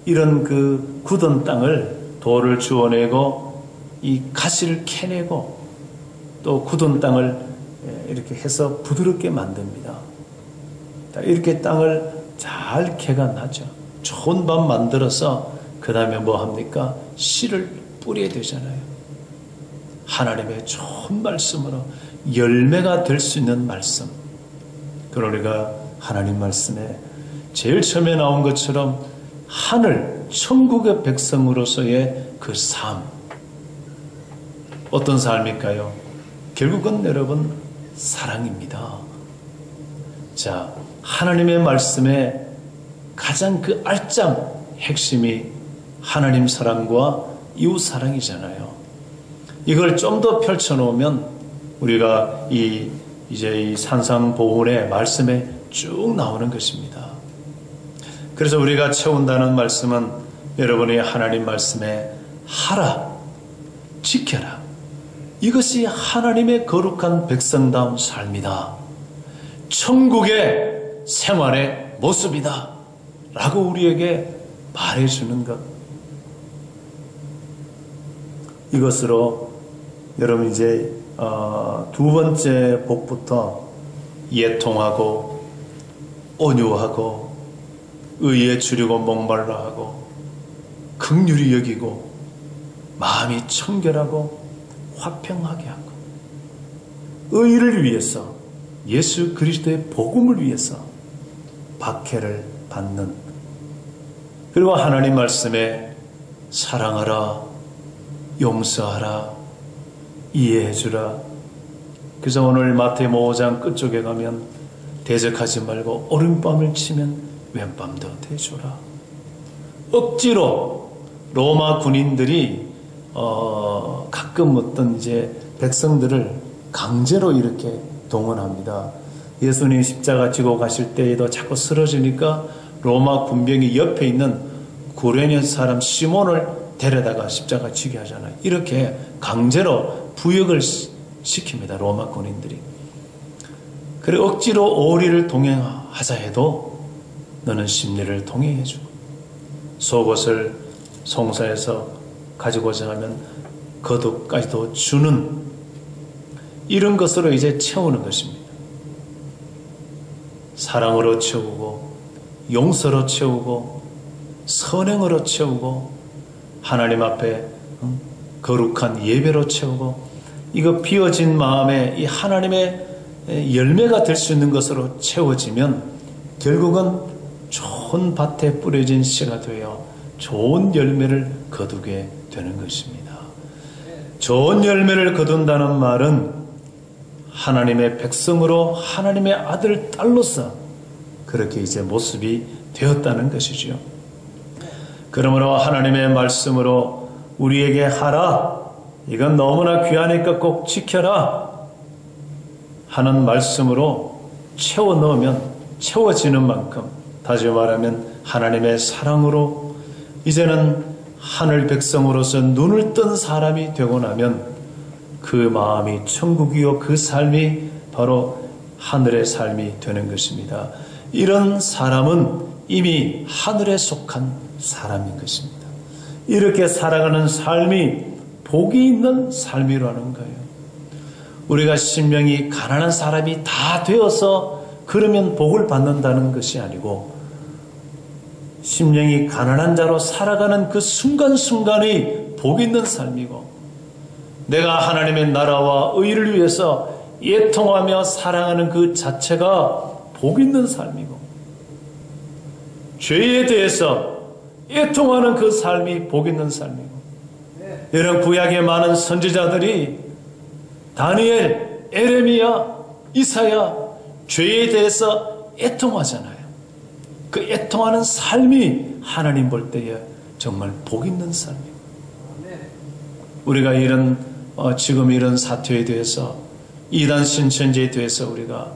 이런 그 굳은 땅을 돌을 주워내고 이 가시를 캐내고 또 굳은 땅을 이렇게 해서 부드럽게 만듭니다. 이렇게 땅을 잘 캐가 나죠. 좋은 밥 만들어서 그 다음에 뭐 합니까? 씨를 뿌려야 되잖아요. 하나님의 좋은 말씀으로 열매가 될 수 있는 말씀. 그러니까 하나님 말씀에 제일 처음에 나온 것처럼 하늘, 천국의 백성으로서의 그 삶. 어떤 삶일까요? 결국은 여러분 사랑입니다. 자, 하나님의 말씀에 가장 그 알짱 핵심이 하나님 사랑과 이웃 사랑이잖아요. 이걸 좀 더 펼쳐놓으면 우리가 이제 이 산상보훈의 말씀에 쭉 나오는 것입니다. 그래서 우리가 채운다는 말씀은 여러분이 하나님 말씀에 하라, 지켜라. 이것이 하나님의 거룩한 백성다운 삶이다. 천국의 생활의 모습이다. 라고 우리에게 말해주는 것. 이것으로 여러분 이제 두 번째 복부터 예통하고 온유하고 의에 주려고 목말라 하고 긍휼히 여기고 마음이 청결하고 화평하게 하고 의를 위해서 예수 그리스도의 복음을 위해서 박해를 받는, 그리고 하나님 말씀에 사랑하라, 용서하라, 이해해주라. 그래서 오늘 마태복음 5장 끝쪽에 가면 대적하지 말고 오른밤을 치면 왼밤도 대주라. 억지로 로마 군인들이 가끔 어떤 이제 백성들을 강제로 이렇게 동원합니다. 예수님 십자가 지고 가실 때에도 자꾸 쓰러지니까 로마 군병이 옆에 있는 구레네 사람 시몬을 데려다가 십자가 지게 하잖아요. 이렇게 강제로 부역을 시킵니다. 로마 군인들이. 그래 억지로 오리를 동행하자 해도 너는 심리를 동행해주고 속옷을 송사해서 가지고자 하면 겉옷까지도 주는, 이런 것으로 이제 채우는 것입니다. 사랑으로 채우고 용서로 채우고 선행으로 채우고 하나님 앞에 거룩한 예배로 채우고, 이거 비어진 마음에 이 하나님의 열매가 될 수 있는 것으로 채워지면 결국은 좋은 밭에 뿌려진 씨가 되어 좋은 열매를 거두게 되는 것입니다. 좋은 열매를 거둔다는 말은 하나님의 백성으로 하나님의 아들, 딸로서 그렇게 이제 모습이 되었다는 것이죠. 그러므로 하나님의 말씀으로 우리에게 하라, 이건 너무나 귀하니까 꼭 지켜라 하는 말씀으로 채워 넣으면 채워지는 만큼, 다시 말하면 하나님의 사랑으로 이제는 하늘 백성으로서 눈을 뜬 사람이 되고 나면 그 마음이 천국이요 그 삶이 바로 하늘의 삶이 되는 것입니다. 이런 사람은 이미 하늘에 속한 사람인 것입니다. 이렇게 살아가는 삶이 복이 있는 삶이라는 거예요. 우리가 신명이 가난한 사람이 다 되어서 그러면 복을 받는다는 것이 아니고, 심령이 가난한 자로 살아가는 그 순간순간이 복 있는 삶이고, 내가 하나님의 나라와 의를 위해서 애통하며 사랑하는 그 자체가 복 있는 삶이고, 죄에 대해서 애통하는 그 삶이 복 있는 삶이고, 이런 구약의 많은 선지자들이 다니엘, 에레미야, 이사야 죄에 대해서 애통하잖아요. 그 애통하는 삶이 하나님 볼 때에 정말 복 있는 삶이고, 우리가 이런 지금 이런 사태에 대해서, 이단 신천지에 대해서 우리가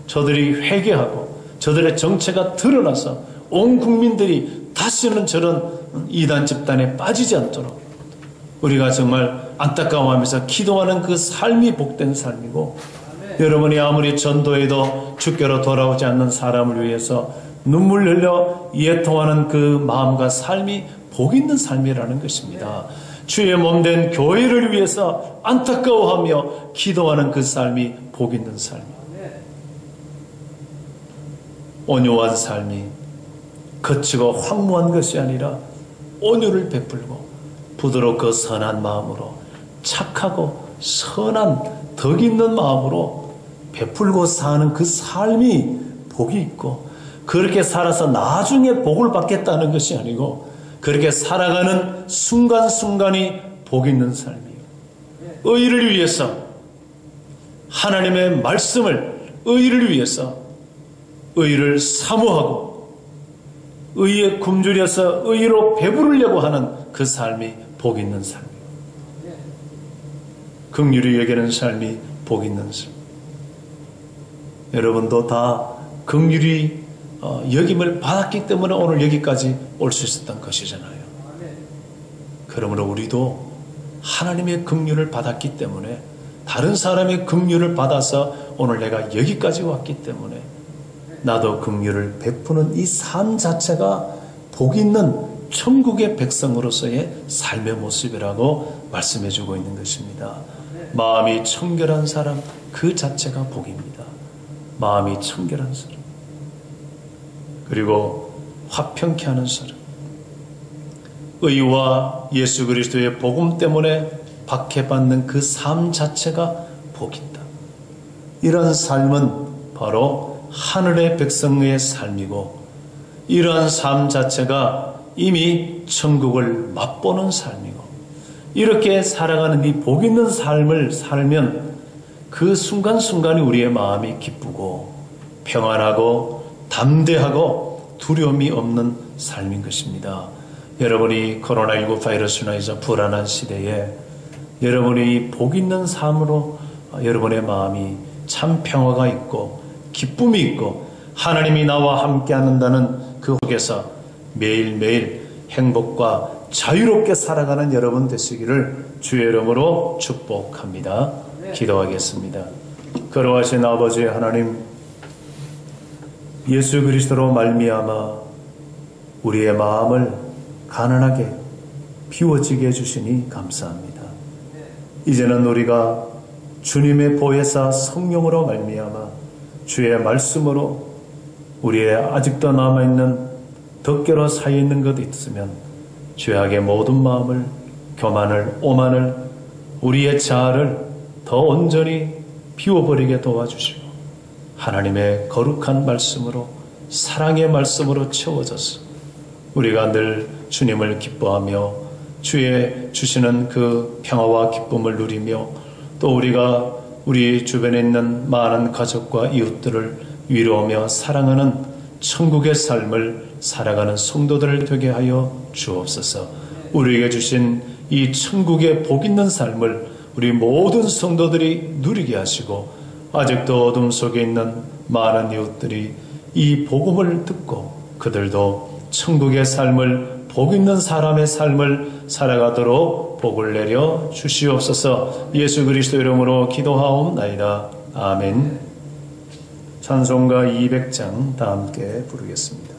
저들이 회개하고 저들의 정체가 드러나서 온 국민들이 다시는 저런 이단 집단에 빠지지 않도록 우리가 정말 안타까워하면서 기도하는 그 삶이 복된 삶이고, 여러분이 아무리 전도해도 주께로 돌아오지 않는 사람을 위해서 눈물 흘려 애통하는 그 마음과 삶이 복 있는 삶이라는 것입니다. 주의 몸된 교회를 위해서 안타까워하며 기도하는 그 삶이 복 있는 삶이에요. 온유한 삶이 거치고 황무한 것이 아니라 온유를 베풀고 부드럽고 선한 마음으로 착하고 선한 덕 있는 마음으로 베풀고 사는 그 삶이 복이 있고, 그렇게 살아서 나중에 복을 받겠다는 것이 아니고 그렇게 살아가는 순간순간이 복 있는 삶이에요. 의를 위해서, 하나님의 말씀을 의를 위해서 의를 사모하고 의에 굶주려서 의로 배부르려고 하는 그 삶이 복 있는 삶이에요. 긍휼히 여기는 삶이 복 있는 삶. 여러분도 다 긍휼히 여김을 받았기 때문에 오늘 여기까지 올 수 있었던 것이잖아요. 그러므로 우리도 하나님의 긍휼을 받았기 때문에, 다른 사람의 긍휼을 받아서 오늘 내가 여기까지 왔기 때문에 나도 긍휼을 베푸는 이 삶 자체가 복 있는 천국의 백성으로서의 삶의 모습이라고 말씀해주고 있는 것입니다. 마음이 청결한 사람 그 자체가 복입니다. 마음이 청결한 사람, 그리고 화평케 하는 사람, 의와 예수 그리스도의 복음 때문에 박해받는 그 삶 자체가 복이다. 이런 삶은 바로 하늘의 백성의 삶이고, 이러한 삶 자체가 이미 천국을 맛보는 삶이고, 이렇게 살아가는 이 복 있는 삶을 살면 그 순간순간이 우리의 마음이 기쁘고 평안하고 담대하고 두려움이 없는 삶인 것입니다. 여러분이 코로나19 바이러스로 인해서 불안한 시대에 여러분이 복 있는 삶으로 여러분의 마음이 참 평화가 있고 기쁨이 있고 하나님이 나와 함께 한다는 그 속에서 매일매일 행복과 자유롭게 살아가는 여러분 되시기를 주의 이름으로 축복합니다. 기도하겠습니다. 거룩하신 아버지 하나님, 예수 그리스도로 말미암아 우리의 마음을 가난하게 비워지게 해주시니 감사합니다. 이제는 우리가 주님의 보혜사 성령으로 말미암아 주의 말씀으로 우리의 아직도 남아있는 덕결로 사이있는 것 있으면 죄악의 모든 마음을, 교만을, 오만을, 우리의 자아를 더 온전히 비워버리게 도와주시고 하나님의 거룩한 말씀으로, 사랑의 말씀으로 채워져서 우리가 늘 주님을 기뻐하며 주의 주시는 그 평화와 기쁨을 누리며, 또 우리가 우리 주변에 있는 많은 가족과 이웃들을 위로하며 사랑하는 천국의 삶을 살아가는 성도들 되게 하여 주옵소서. 우리에게 주신 이 천국의 복 있는 삶을 우리 모든 성도들이 누리게 하시고, 아직도 어둠 속에 있는 많은 이웃들이 이 복음을 듣고 그들도 천국의 삶을, 복 있는 사람의 삶을 살아가도록 복을 내려 주시옵소서. 예수 그리스도 이름으로 기도하옵나이다. 아멘. 찬송가 200장 다 함께 부르겠습니다.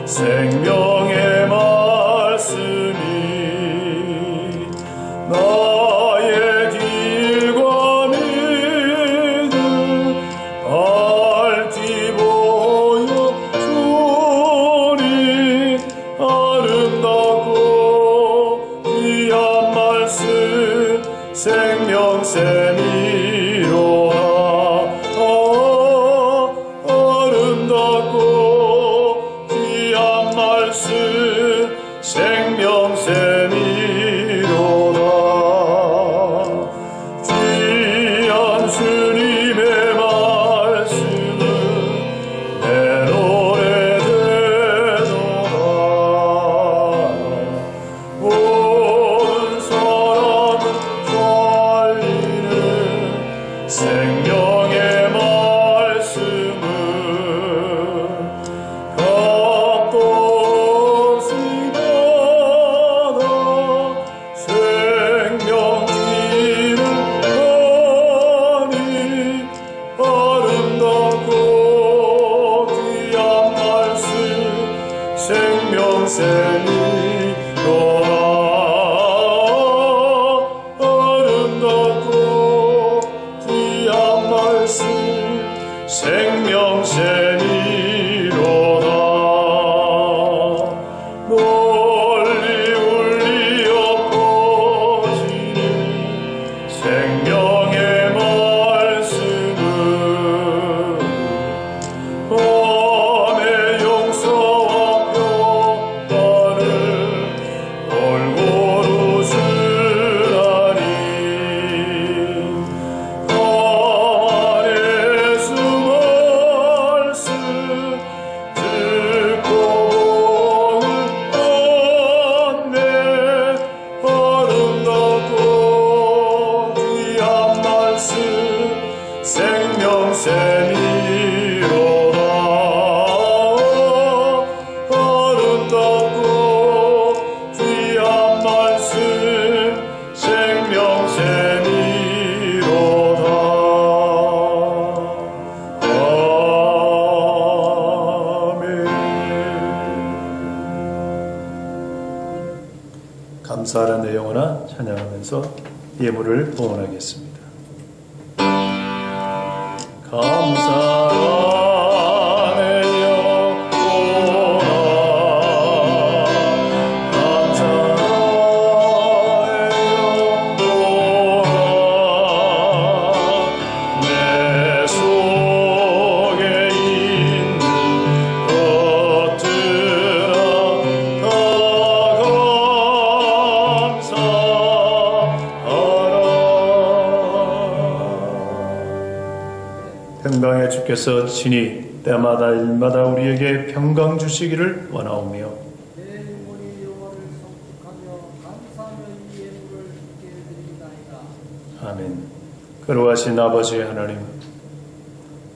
생명의 말씀이 생명샘이로다. 아름답고 귀한 말씀 생명샘이로다. 널리 울리어 퍼지는 생명의 말씀은 밤의 용서와 평안을 골고루 주나니 그 말씀 듣고 보는 아름답고 귀한 말씀 생명샘이로다. 아름답고 귀한 말씀 생명샘이로다. 아멘. 감사하는 내 영혼아 찬양하면서 예물을 봉헌하겠습니다. 감사하네 영혼아, 감사하네 영혼아, 내 속에 있는 것들아 다 감사하라. 평강의 주께서 친히 때마다 일마다 우리에게 평강 주시기를 원하오며 내 영혼이 여호와를 성축하며 감사하며 이 예물을 주께 드리나이다. 아멘. 거룩하신 아버지 하나님,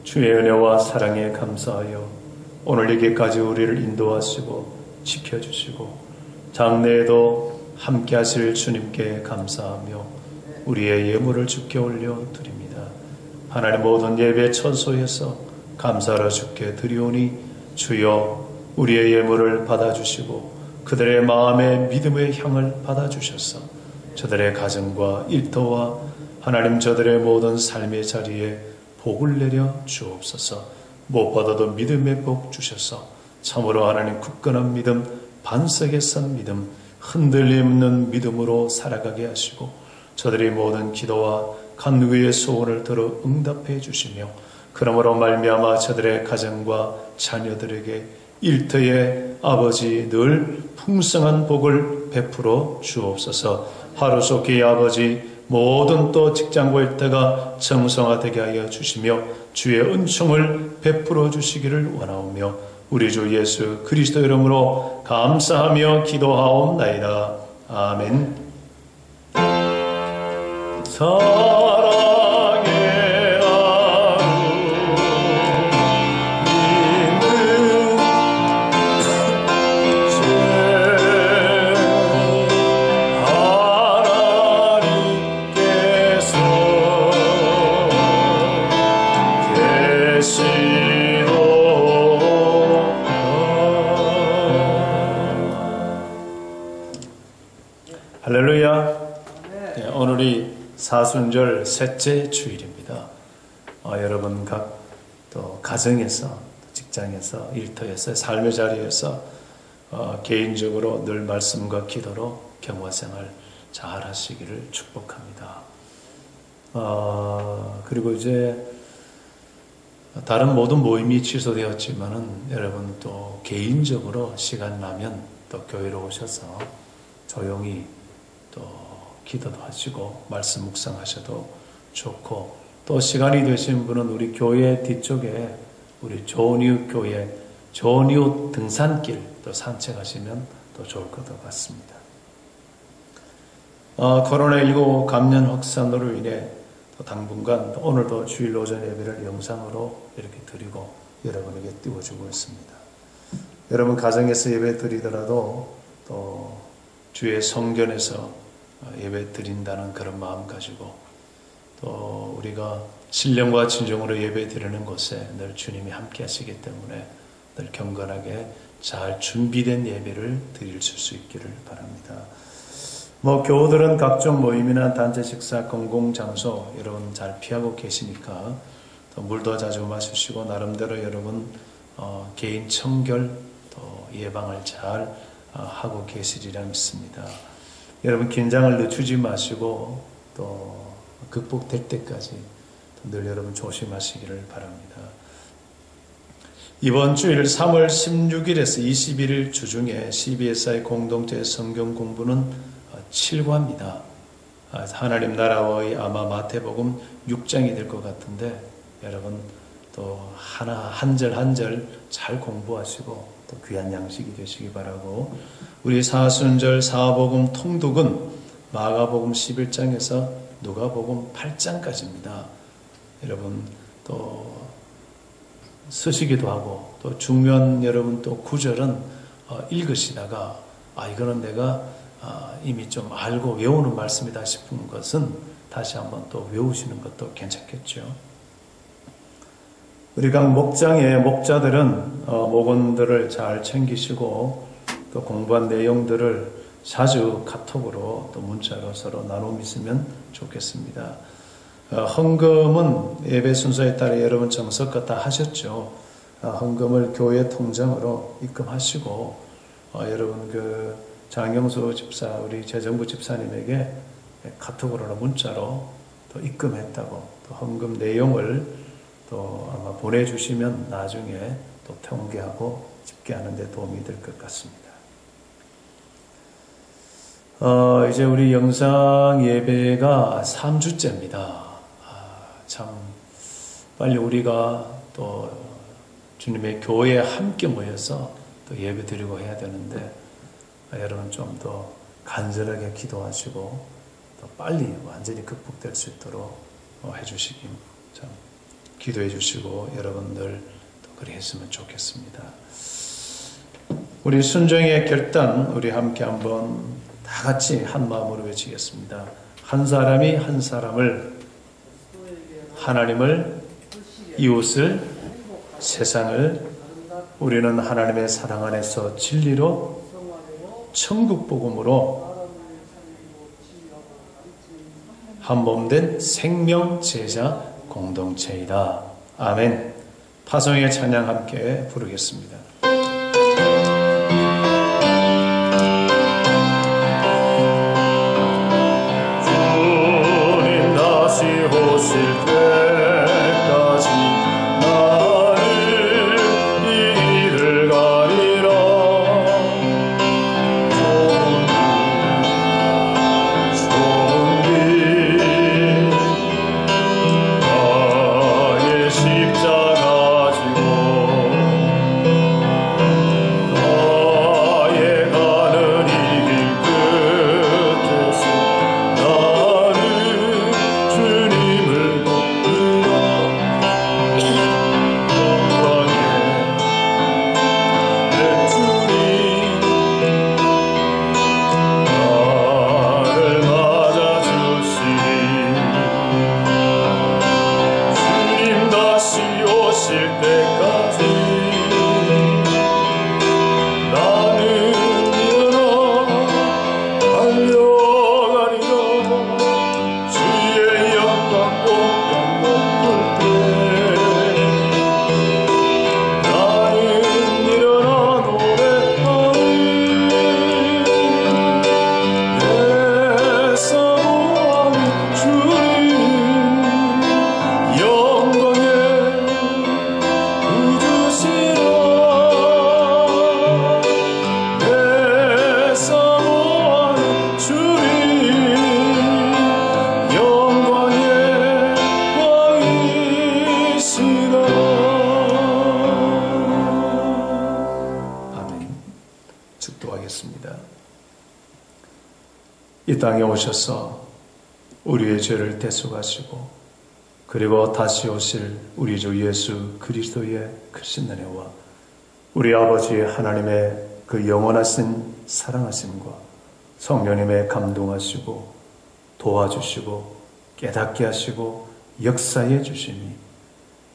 주의 은혜와 사랑에 감사하여 오늘 여기까지 우리를 인도하시고 지켜주시고 장래에도 함께 하실 주님께 감사하며 우리의 예물을 주께 올려드립니다. 하나님, 모든 예배 처소에서 감사로 주께 드리오니 주여 우리의 예물을 받아주시고 그들의 마음의 믿음의 향을 받아주셔서 저들의 가정과 일터와 하나님 저들의 모든 삶의 자리에 복을 내려 주옵소서. 무엇보다도 믿음의 복 주셔서 참으로 하나님 굳건한 믿음, 반석에 선 믿음, 흔들림 없는 믿음으로 살아가게 하시고 저들의 모든 기도와 간구의 소원을 들어 응답해 주시며 그러므로 말미암아 저들의 가정과 자녀들에게 일터에 아버지 늘 풍성한 복을 베풀어 주옵소서. 하루속히 아버지 모든 또 직장과 일터가 정성화되게 하여 주시며 주의 은총을 베풀어 주시기를 원하오며 우리 주 예수 그리스도 이름으로 감사하며 기도하옵나이다. 아멘. 사랑의 하루 믿는 죄 하나님께서 계시도다. 할렐루야. 네, 오늘이 사순절 셋째 주일입니다. 여러분 각 또 가정에서, 직장에서, 일터에서, 삶의 자리에서 개인적으로 늘 말씀과 기도로 경화생활 잘 하시기를 축복합니다. 그리고 이제 다른 모든 모임이 취소되었지만은 여러분 또 개인적으로 시간 나면 또 교회로 오셔서 조용히 또 기도도 하시고 말씀 묵상하셔도 좋고, 또 시간이 되신 분은 우리 교회 뒤쪽에 우리 좋은이웃 교회 좋은이웃 등산길 또 산책하시면 또 좋을 것 같습니다. 코로나19 감염 확산으로 인해 또 당분간 또 오늘도 주일 오전 예배를 영상으로 이렇게 드리고 여러분에게 띄워주고 있습니다. 여러분 가정에서 예배 드리더라도 또 주의 성전에서 예배 드린다는 그런 마음 가지고 또 우리가 신령과 진정으로 예배 드리는 곳에 늘 주님이 함께 하시기 때문에 늘 경건하게 잘 준비된 예배를 드릴 수 있기를 바랍니다. 교우들은 각종 모임이나 단체 식사, 공공장소 여러분 잘 피하고 계시니까 또 물도 자주 마시시고 나름대로 여러분 개인 청결 또 예방을 잘 하고 계시리라 믿습니다. 여러분 긴장을 늦추지 마시고 또 극복될 때까지 늘 여러분 조심하시기를 바랍니다. 이번 주일 3월 16일에서 21일 주중에 CBSI 공동체 성경 공부는 7과입니다. 하나님 나라의 아마 마태복음 6장이 될 것 같은데 여러분 또 한 절 한 절 잘 공부하시고 또 귀한 양식이 되시기 바라고, 우리 사순절 사복음 통독은 마가복음 11장에서 누가복음 8장까지입니다. 여러분 또 쓰시기도 하고 또 중요한 여러분 또 구절은 읽으시다가 이거는 내가 이미 좀 알고 외우는 말씀이다 싶은 것은 다시 한번 또 외우시는 것도 괜찮겠죠. 우리 각 목장의 목자들은 목원들을 잘 챙기시고 또 공부한 내용들을 자주 카톡으로 또 문자로 서로 나눔 있으면 좋겠습니다. 헌금은 예배 순서에 따라 여러분 정석껏 다 하셨죠. 헌금을 교회 통장으로 입금하시고 여러분 장영수 집사 우리 재정부 집사님에게 카톡으로나 문자로 또 입금했다고 또 헌금 내용을 또 아마 보내주시면 나중에 또 통계하고 집계하는 데 도움이 될 것 같습니다. 이제 우리 영상 예배가 3주째입니다. 참 빨리 우리가 또 주님의 교회에 함께 모여서 또 예배 드리고 해야 되는데 여러분 좀 더 간절하게 기도하시고 또 빨리 완전히 극복될 수 있도록 해주시기 참 기도해 주시고 여러분들 또 그렇게 했으면 좋겠습니다. 우리 순종의 결단 우리 함께 한번 다 같이 한 마음으로 외치겠습니다. 한 사람이 한 사람을, 하나님을, 이웃을, 세상을 우리는 하나님의 사랑 안에서 진리로 천국 복음으로 한 몸 된 생명 제자 공동체이다. 아멘. 파송의 찬양 함께 부르겠습니다. 주님 다시 오실 때까지 나를 이 길을 가리라. 좋은 길 나의 십자가 지고 나의 가는 이 길 끝에서 나는 주님을 높이라. 영광의 내 주님 나를 맞아주시니 주님 다시 오실 때까지 나는 일어나 달려가리라. 주의 영광 꽃향 높을 때 나는 일어나 노래하리. 내 사모하는 주님 영광의 우주시라. 내 사모하는 주님 영광의 왕이시라. 아멘. 축도하겠습니다. 이 땅에 오셔서 우리의 죄를 대속하시고 그리고 다시 오실 우리 주 예수 그리스도의 크신 은혜와 우리 아버지 하나님의 그 영원하신 사랑하심과 성령님의 감동하시고 도와주시고 깨닫게 하시고 역사해 주심이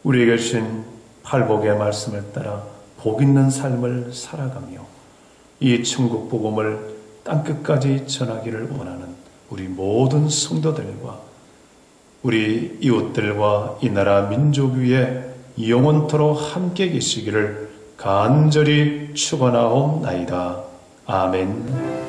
우리에게 주신 팔복의 말씀을 따라 복 있는 삶을 살아가며 이 천국 복음을 땅끝까지 전하기를 원하는 우리 모든 성도들과 우리 이웃들과 이 나라 민족 위에 영원토록 함께 계시기를 간절히 축원하옵나이다. 아멘.